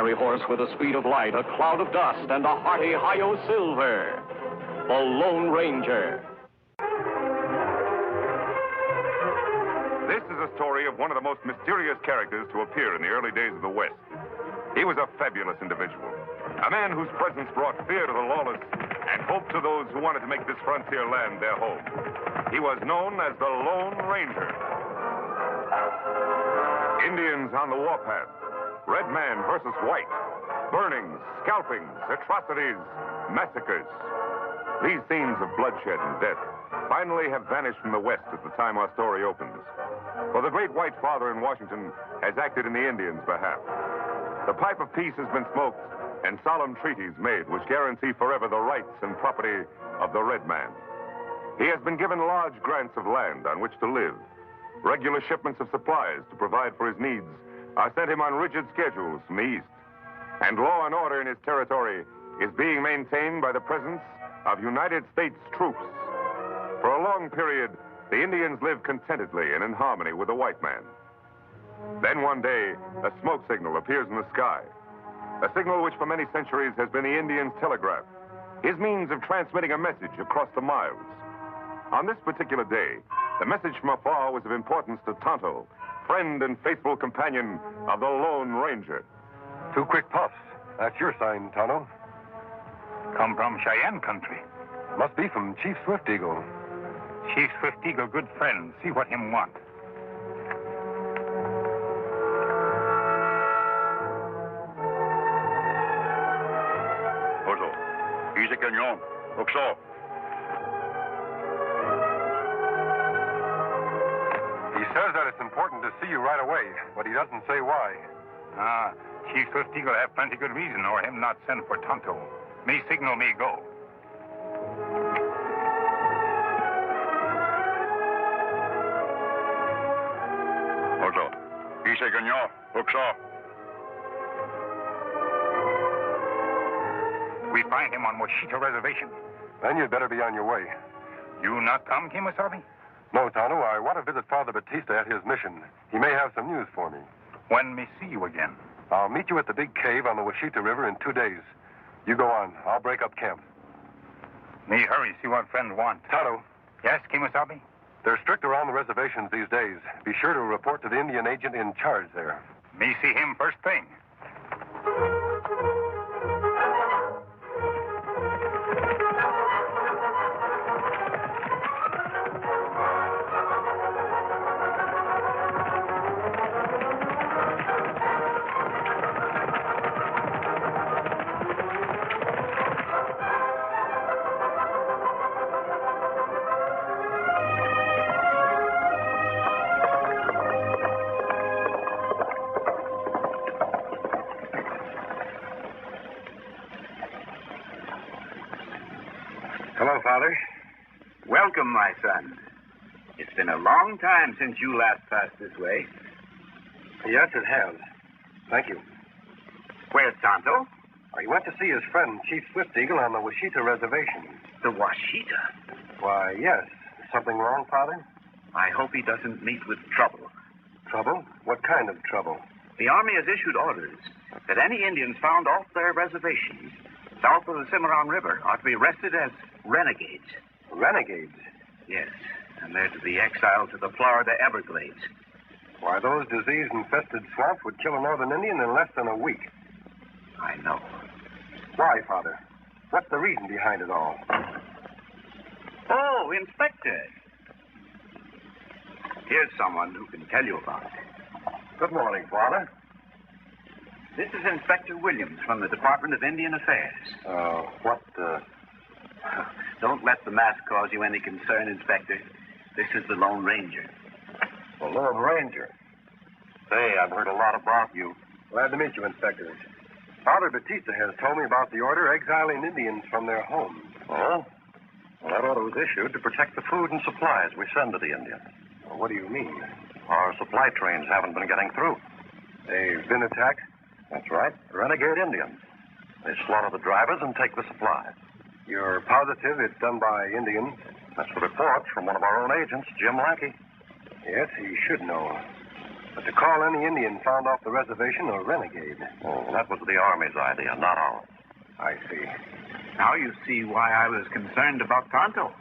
fiery horse with the speed of light, a cloud of dust, and a hearty hi-yo silver. The Lone Ranger. This is a story of one of the most mysterious characters to appear in the early days of the West. He was a fabulous individual, a man whose presence brought fear to the lawless and hope to those who wanted to make this frontier land their home. He was known as the Lone Ranger. Indians on the warpath, red man versus white, burnings, scalpings, atrocities, massacres. These scenes of bloodshed and death finally have vanished from the West at the time our story opens. For the great white father in Washington has acted in the Indians' behalf. The pipe of peace has been smoked and solemn treaties made which guarantee forever the rights and property of the red man. He has been given large grants of land on which to live. Regular shipments of supplies to provide for his needs are sent him on rigid schedules from the East. And law and order in his territory is being maintained by the presence of United States troops. For a long period, the Indians lived contentedly and in harmony with the white man. Then one day, a smoke signal appears in the sky. A signal which for many centuries has been the Indian's telegraph, his means of transmitting a message across the miles. On this particular day, the message from afar was of importance to Tonto, friend and faithful companion of the Lone Ranger. 2 quick puffs. That's your sign, Tonto. Come from Cheyenne country. Must be from Chief Swift Eagle. Chief Swift Eagle, good friend. See what him want. Oso, dice cañón. Oxo. He says that it's important to see you right away, but he doesn't say why. Chief Swift Eagle have plenty good reason or him not send for Tonto. Me signal me go. Oso, dice cañón. Oxo. We find him on Washita Reservation. Then you'd better be on your way. You not come, Kemo Sabe? No, Tonto, I want to visit Father Batista at his mission. He may have some news for me. When me see you again? I'll meet you at the big cave on the Washita River in 2 days. You go on. I'll break up camp. Me hurry, see what friend want. Tonto. Yes, Kemo Sabe? They're strict around the reservations these days. Be sure to report to the Indian agent in charge there. Me see him first thing. Hello, Father. Welcome, my son. It's been a long time since you last passed this way. Yes, it has. Thank you. Where's Tonto? He went to see his friend, Chief Swift Eagle, on the Washita Reservation. The Washita? Why, yes. Something wrong, Father? I hope he doesn't meet with trouble. Trouble? What kind of trouble? The Army has issued orders that any Indians found off their reservations south of the Cimarron River are to be arrested as renegades. Renegades? Yes, and they're to be exiled to the Florida Everglades. Why, those disease-infested swamps would kill a northern Indian in less than a week. I know. Why, Father? What's the reason behind it all? Oh, Inspector. Here's someone who can tell you about it. Good morning, Father. This is Inspector Williams from the Department of Indian Affairs. Don't let the mask cause you any concern, Inspector. This is the Lone Ranger. The Lone Ranger? Say, I've heard a lot about you. Glad to meet you, Inspector. Father Batista has told me about the order exiling Indians from their homes. Oh? Well, that order was issued to protect the food and supplies we send to the Indians. Well, what do you mean? Our supply trains haven't been getting through. They've been attacked? That's right. Renegade Indians. They slaughter the drivers and take the supplies. You're positive it's done by Indians? That's the report from one of our own agents, Jim Lackey. Yes, he should know. But to call any Indian found off the reservation a renegade. Oh, that was the Army's idea, not ours. I see. Now you see why I was concerned about Tonto.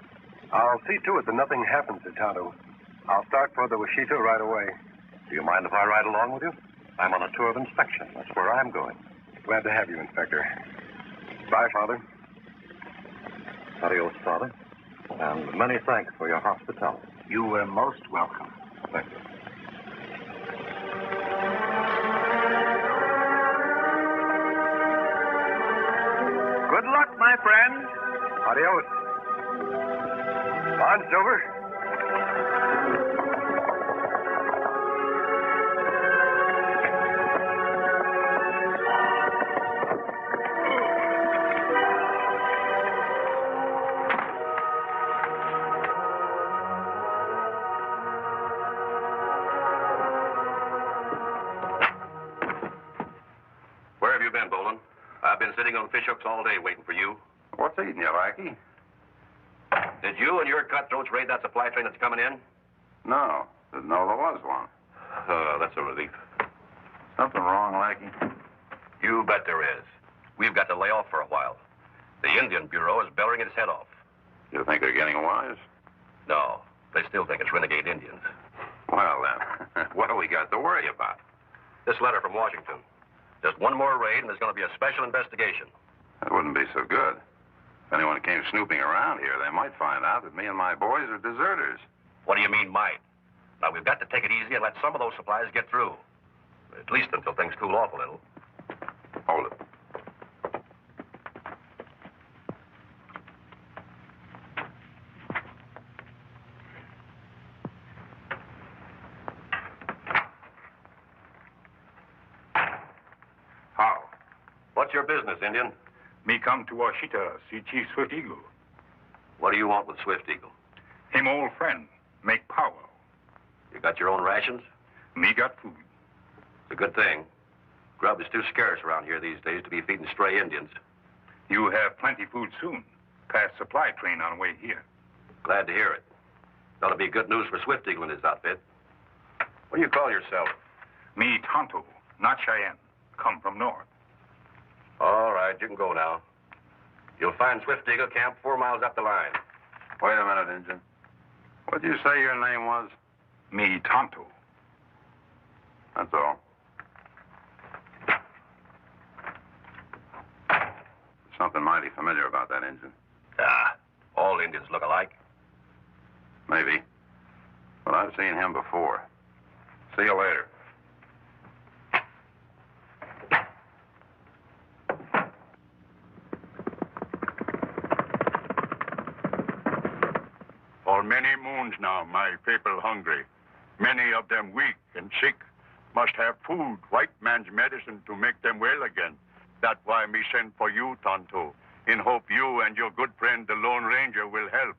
I'll see to it that nothing happens to Tonto. I'll start for the Washita right away. Do you mind if I ride along with you? I'm on a tour of inspection. That's where I'm going. Glad to have you, Inspector. Bye, Father. Adios, Father. And many thanks for your hospitality. You were most welcome. Thank you. Good luck, my friend. Adios. On, Silver. Where have you been, Bolin? I've been sitting on fish hooks all day waiting for you. What's eating you, lackey? Did you and your cutthroats raid that supply train that's coming in? No. Didn't know there was one. That's a relief. Something wrong, lackey? You bet there is. We've got to lay off for a while. The Indian Bureau is bellowing its head off. You think they're getting wise? No, they still think it's renegade Indians. Well, then, what do we got to worry about? This letter from Washington. Just one more raid, and there's going to be a special investigation. That wouldn't be so good. If anyone came snooping around here, they might find out that me and my boys are deserters. What do you mean, might? Now, we've got to take it easy and let some of those supplies get through. At least until things cool off a little. Hold it. How? What's your business, Indian? Me come to Washita, see Chief Swift Eagle. What do you want with Swift Eagle? Him old friend, make power. You got your own rations? Me got food. It's a good thing. Grub is too scarce around here these days to be feeding stray Indians. You have plenty food soon. Past supply train on way here. Glad to hear it. That'll be good news for Swift Eagle and his outfit. What do you call yourself? Me Tonto, not Cheyenne. Come from north. All right, you can go now. You'll find Swift Eagle camp 4 miles up the line. Wait a minute, Injun. What'd you say your name was? Me Tonto. That's all. Something mighty familiar about that Injun. Ah, all Indians look alike. Maybe. But I've seen him before. See you later. For many moons now, my people hungry. Many of them weak and sick. Must have food, white man's medicine to make them well again. That's why me send for you, Tonto, in hope you and your good friend, the Lone Ranger, will help.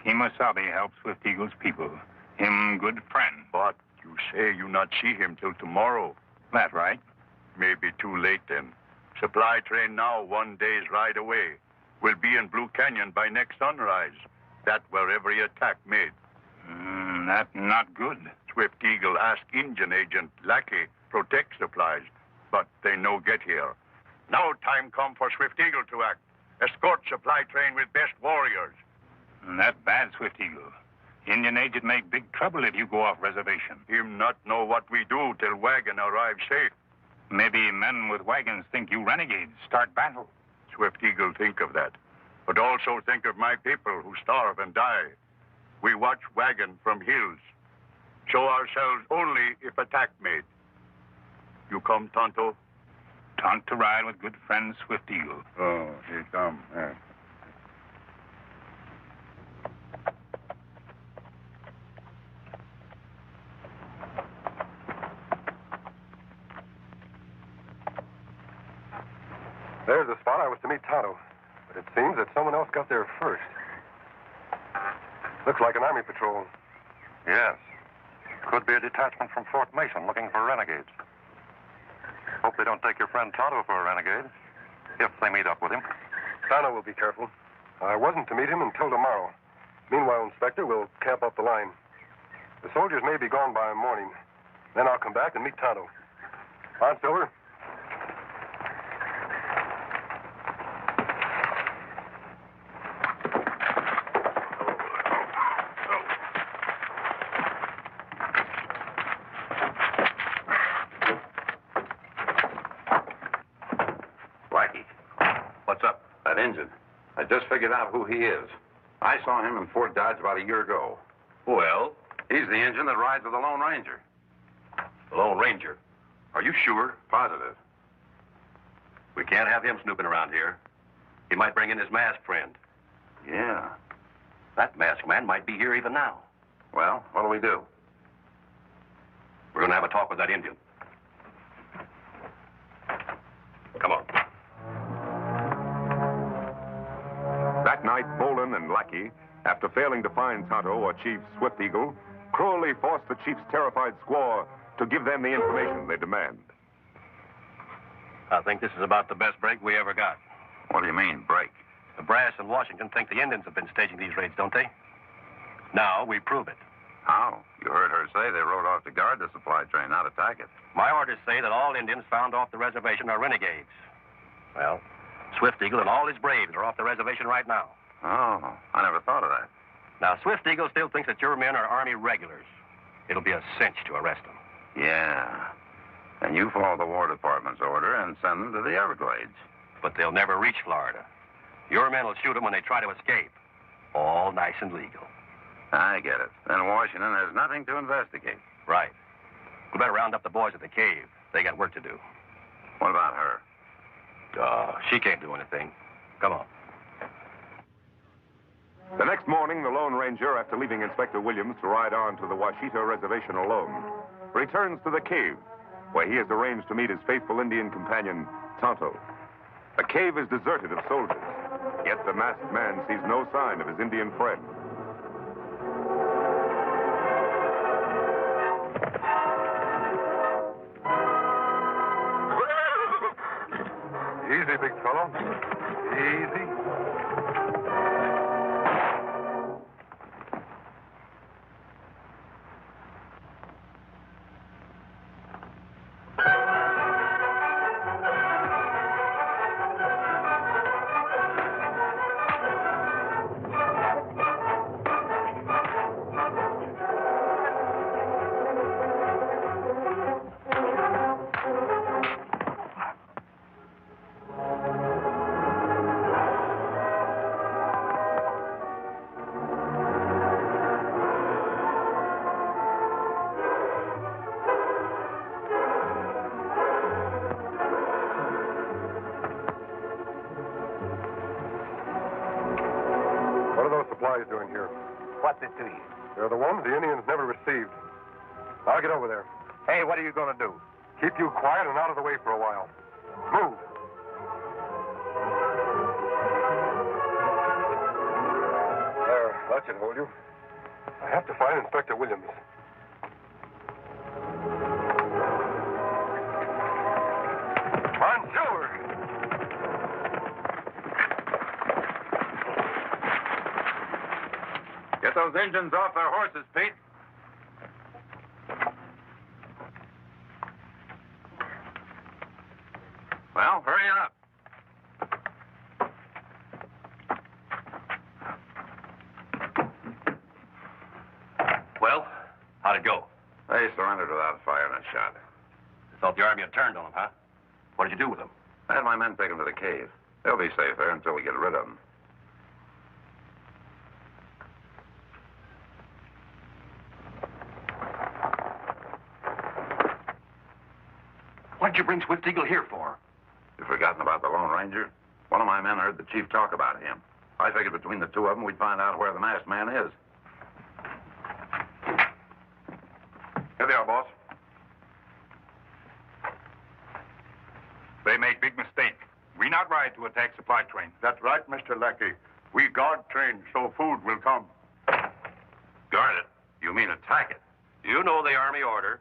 Kemo Sabe helps Swift Eagle's people. Him good friend. But you say you not see him till tomorrow. That right? Maybe too late then. Supply train now, 1 day's ride away. Will be in Blue Canyon by next sunrise. That where every attack made. That not good. Swift Eagle ask Indian agent Lackey protect supplies, but they no get here. Now time come for Swift Eagle to act. Escort supply train with best warriors. That bad, Swift Eagle. Indian agent make big trouble if you go off reservation. Him not know what we do till wagon arrive safe. Maybe men with wagons think you renegades. Start battle. Swift Eagle think of that. But also think of my people who starve and die. We watch wagon from hills. Show ourselves only if attack made. You come, Tonto? Tonto ride with good friend Swift Eagle. Oh, he come. There's the spot I was to meet Tonto. But it seems that someone else got there first. Looks like an army patrol. Yes. Could be a detachment from Fort Mason looking for renegades. Hope they don't take your friend Tonto for a renegade. If they meet up with him. Tonto will be careful. I wasn't to meet him until tomorrow. Meanwhile, Inspector, we'll camp up the line. The soldiers may be gone by morning. Then I'll come back and meet Tonto. On, Silver. Blackie. What's up? That Injun. I just figured out who he is. I saw him in Fort Dodge about a year ago. Well? He's the Injun that rides with the Lone Ranger. The Lone Ranger? Are you sure? Positive. We can't have him snooping around here. He might bring in his masked friend. Yeah. That masked man might be here even now. Well, what'll we do? We're going to have a talk with that Indian. Come on. That night, Bolin and Lackey, after failing to find Tonto or Chief Swift Eagle, cruelly forced the chief's terrified squaw to give them the information they demand. I think this is about the best break we ever got. What do you mean, break? The brass in Washington think the Indians have been staging these raids, don't they? Now we prove it. How? You heard her say they rode off to guard the supply train, not attack it. My orders say that all Indians found off the reservation are renegades. Well, Swift Eagle and all his braves are off the reservation right now. Oh, I never thought of that. Now, Swift Eagle still thinks that your men are Army regulars. It'll be a cinch to arrest them. Yeah. And you follow the War Department's order and send them to the Everglades. But they'll never reach Florida. Your men will shoot them when they try to escape. All nice and legal. I get it. Then Washington has nothing to investigate. Right. We better round up the boys at the cave. They got work to do. What about her? She can't do anything. Come on. The next morning, the Lone Ranger, after leaving Inspector Williams to ride on to the Washita Reservation alone, returns to the cave, where he has arranged to meet his faithful Indian companion, Tonto. The cave is deserted of soldiers, yet the masked man sees no sign of his Indian friend. Easy, big fellow. Easy. Doing here? What's it to you? They're the ones the Indians never received. I'll get over there. Hey, what are you going to do? Keep you quiet and out of the way for a while. Move. There, that should hold you. I have to find Inspector Williams. On, Silver! Get those engines off their horses, Pete. Well, hurry up. Well, how'd it go? They surrendered without firing a shot. Thought the Army had turned on them, huh? What did you do with them? I had my men take them to the cave. They'll be safe there until we get rid of them. What'd you bring Swift Eagle here for? You've forgotten about the Lone Ranger? One of my men heard the chief talk about him. I figured between the two of them, we'd find out where the masked man is. Here they are, boss. They make big mistake. We not ride to attack supply train. That's right, Mr. Lackey. We guard train so food will come. Guard it? You mean attack it? You know the Army order.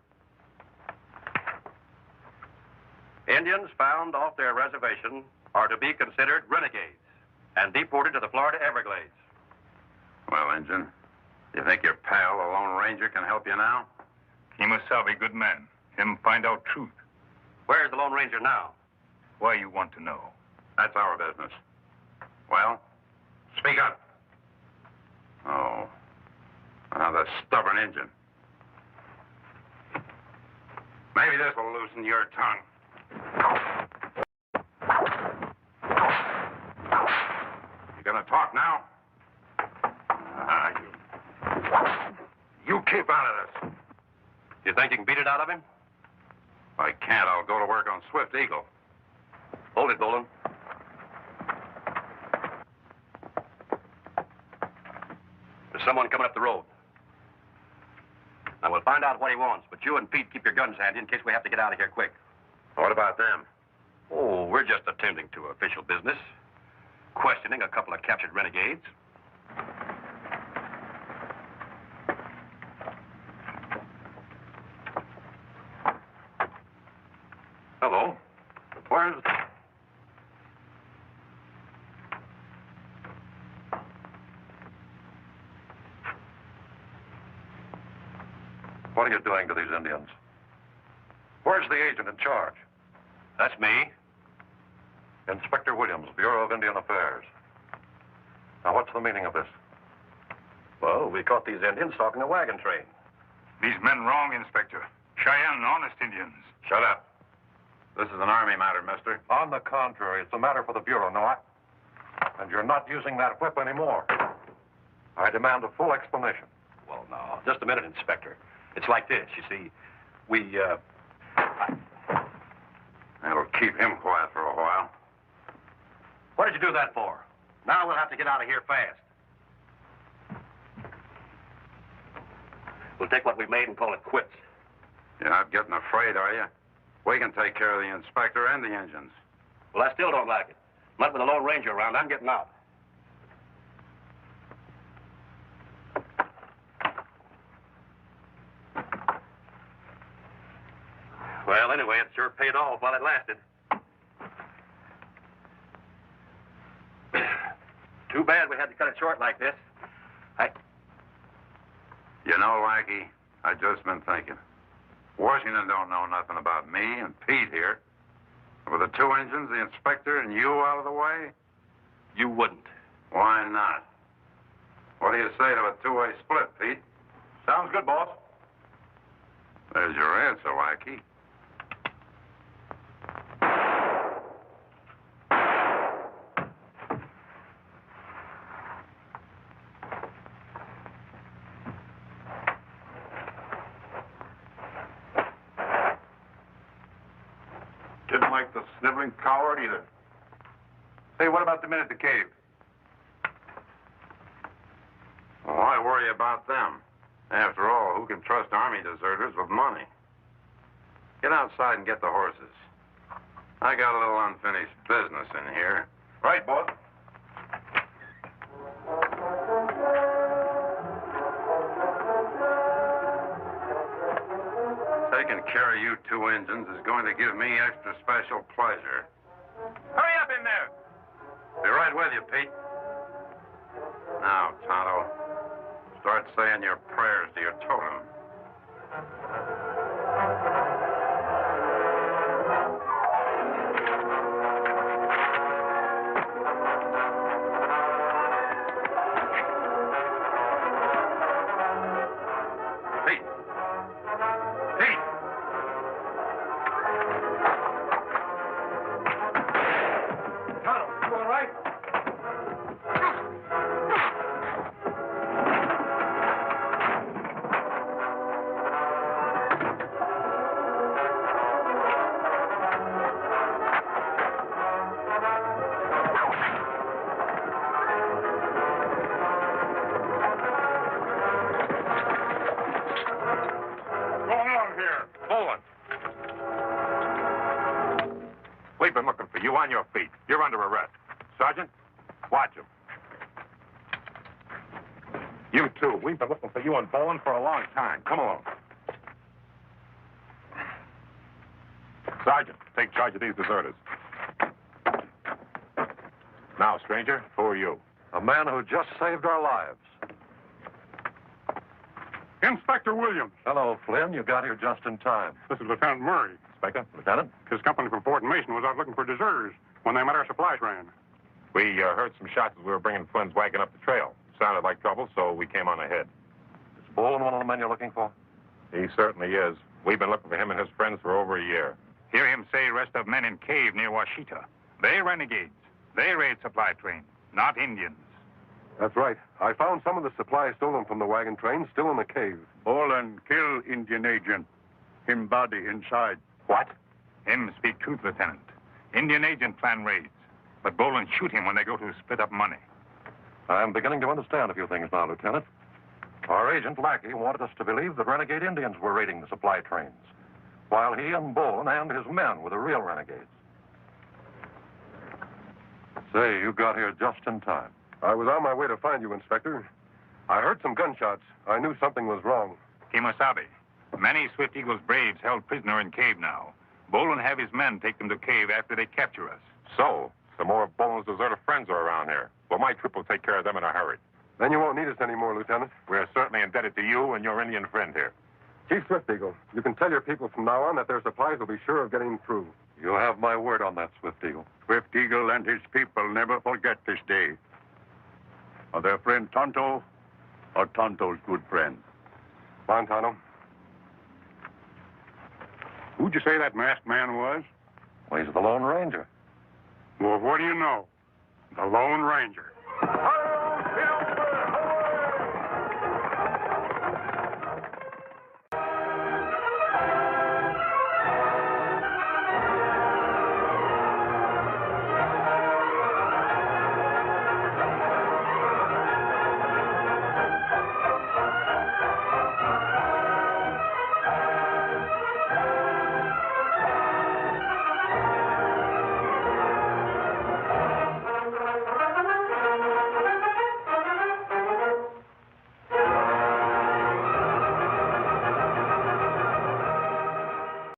Indians found off their reservation are to be considered renegades and deported to the Florida Everglades. Well, Injun, you think your pal, the Lone Ranger, can help you now? Kemo Sabe, good man. Him find out truth. Where's the Lone Ranger now? Why you want to know? That's our business. Well, speak up. Oh. Another stubborn Indian. Maybe this will loosen your tongue. You gonna talk now? You keep out of this. You think you can beat it out of him? If I can't, I'll go to work on Swift Eagle. Hold it, Boland. There's someone coming up the road. Now, we'll find out what he wants, but you and Pete keep your guns handy in case we have to get out of here quick. What about them? Oh, we're just attending to official business. Questioning a couple of captured renegades. Hello. Where's... What are you doing to these Indians? Where's the agent in charge? That's me. Inspector Williams, Bureau of Indian Affairs. Now, what's the meaning of this? Well, we caught these Indians stalking a wagon train. These men wrong, Inspector. Cheyenne, honest Indians. Shut up. This is an Army matter, mister. On the contrary, it's a matter for the Bureau, no? And you're not using that whip anymore. I demand a full explanation. Well, now, just a minute, Inspector. It's like this, you see. That'll keep him quiet for a while. What did you do that for? Now we'll have to get out of here fast. We'll take what we made and call it quits. You're not getting afraid, are you? We can take care of the inspector and the engines. Well, I still don't like it. Not with the Lone Ranger around. I'm getting out. Well, anyway, it sure paid off while it lasted. Too bad we had to cut it short like this. You know, Lackey, I just been thinking. Washington don't know nothing about me and Pete here. With the two engines, the inspector, and you out of the way? You wouldn't. Why not? What do you say to a two-way split, Pete? Sounds good, boss. There's your answer, Lackey. Didn't like the sniveling coward either. Say, what about the men at the cave? Well, I worry about them. After all, who can trust Army deserters with money? Get outside and get the horses. I got a little unfinished business in here. Right, boss. Taking care of you two engines is going to give me extra special pleasure. Hurry up in there! Be right with you, Pete. Now, Tonto, start saying your prayers to your totem. Pete! Pete! Tonto, you all right? We've been looking for you on your feet. You're under arrest. Sergeant, watch him. You too. We've been looking for you and Bowen for a long time. Come along. Sergeant, take charge of these deserters. Now, stranger, who are you? A man who just saved our lives. Inspector Williams. Hello, Flynn. You got here just in time. This is Lieutenant Murray. Inspector? Lieutenant? His company from Fort Mason was out looking for deserters when they met our supply train. We heard some shots as we were bringing Flynn's wagon up the trail. Sounded like trouble, so we came on ahead. Is Bolin one of the men you're looking for? He certainly is. We've been looking for him and his friends for over a year. Hear him say rest of men in cave near Washita. They renegades. They raid supply train, not Indians. That's right. I found some of the supplies stolen from the wagon train still in the cave. Bolin kill Indian agent. Him body inside. What? Him speak truth, Lieutenant. Indian agent plan raids. But Bolin shoot him when they go to split up money. I'm beginning to understand a few things now, Lieutenant. Our agent, Lackey, wanted us to believe that renegade Indians were raiding the supply trains, while he and Bolin and his men were the real renegades. Say, you got here just in time. I was on my way to find you, Inspector. I heard some gunshots. I knew something was wrong. Kemo Sabe. Many Swift Eagle's braves held prisoner in cave now. Bolin have his men take them to cave after they capture us. So, some more of Bolin's deserter friends are around here. Well, my troop will take care of them in a hurry. Then you won't need us anymore, Lieutenant. We're certainly indebted to you and your Indian friend here. Chief Swift Eagle, you can tell your people from now on that their supplies will be sure of getting through. You have my word on that, Swift Eagle. Swift Eagle and his people never forget this day. Are their friend Tonto or Tonto's good friend? Come on, Tonto. Who'd you say that masked man was? Well, he's the Lone Ranger. Well, what do you know? The Lone Ranger.